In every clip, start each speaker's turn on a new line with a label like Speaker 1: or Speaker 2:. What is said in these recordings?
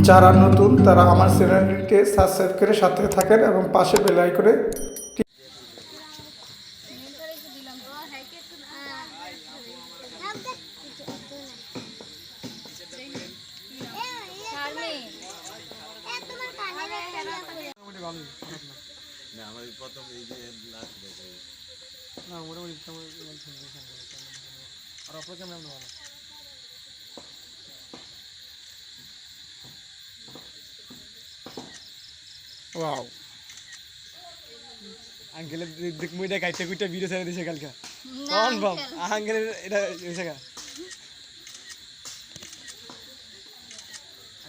Speaker 1: যারা নতুন তারা আমার চ্যানেলটিকে সাবস্ক্রাইব করে সাথে থাকেন এবং পাশে বেল আইকনে ওয়াও
Speaker 2: আঙ্কেলের দেখ মুইটা গাইতে কুইটা ভিডিও ছেড়ে দিছে কালকে কনফার্ম আঙ্কেলের এটা হইছে গা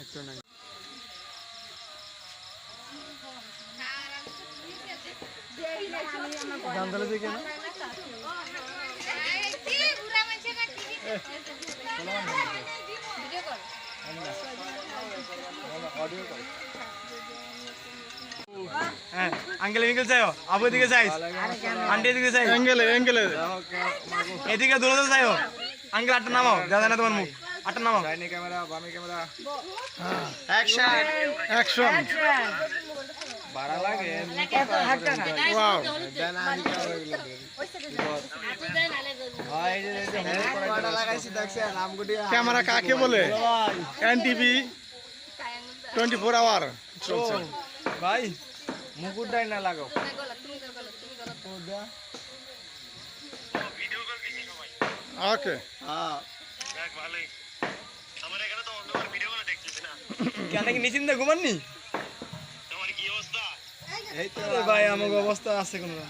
Speaker 2: একটু না গান দলে দেখে না অডিও কল হ্যাঁ আঙ্কেল এদিকে যাও আবু এদিকে যাই আন্টি এদিকে যাই
Speaker 1: অ্যাঙ্গেলে
Speaker 2: এদিকে দূরে দূরে যাও আঙ্কেল আটটা নামাও দাদা না তোমার মুখ আটটা নামাও
Speaker 3: ডাইনি ক্যামেরা বামে ক্যামেরা
Speaker 1: অ্যাকশন
Speaker 3: বাড়া লাগে
Speaker 1: ওয়াও
Speaker 3: জানা আমি ভাই যে কয়টা লাগাইছি দেখছেন আমগুটি
Speaker 1: ক্যামেরা কাকে বলে এনটিভি 24 আওয়ার চলছে
Speaker 3: ভাই মুকুট ডাইনা লাগাও
Speaker 1: ওকে
Speaker 3: হ্যাঁ
Speaker 2: কেন কি নিচিন্তা ঘুমাননি
Speaker 3: এই তো
Speaker 2: আরে ভাই আমার অবস্থা আছে কোন না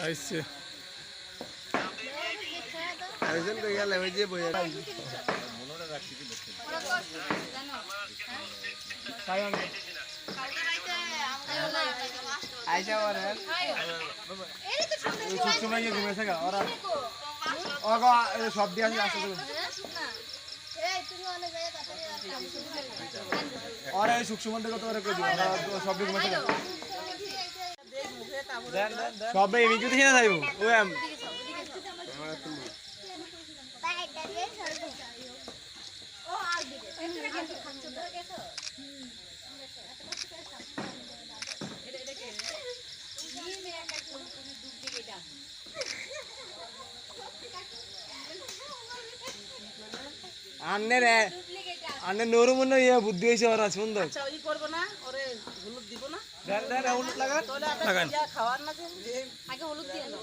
Speaker 1: আইছে
Speaker 3: আইছেন তো গেলে ওই যে বইয়া আইসা ওরে
Speaker 2: সময় গিয়ে ঘুমেছে গা ওরা ওগো সব দিয়ে আসে ওরা এই সুখসুমন থেকে তো ওরা কই দিও সব দিয়ে ঘুমেছে গা সব এই ভিডিও দেখে না যাইবো ও এম আন্নের আন্নের নরম না ইয়া বুদ্ধি হইছে ওরা সুন্দর
Speaker 4: আচ্ছা ওই করব না ওরে হলুদ দিব না
Speaker 2: দেন দেন হলুদ লাগান
Speaker 1: লাগান
Speaker 4: খাওয়ার না যে আগে হলুদ দিয়ে নাও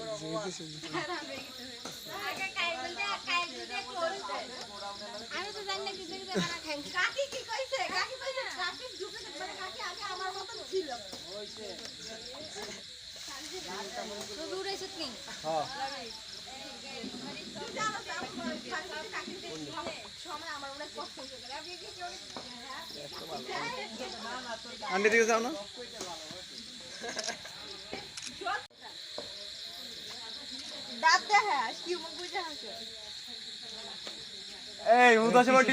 Speaker 4: আগে কাই বলতে কাই দিতে হলুদ আমি তো জানি না কি দিতে বানা খাই কাকি কি কইছে কাকি ঢুকে মানে কাকি আগে আমার মতন ছিল হইছে তো দূরে সত্যি
Speaker 2: হ্যাঁ আন্টি দিকে যাও না
Speaker 4: দাঁত দেখা কি মুখ বুঝা আছে
Speaker 2: এই উদাসে বাটি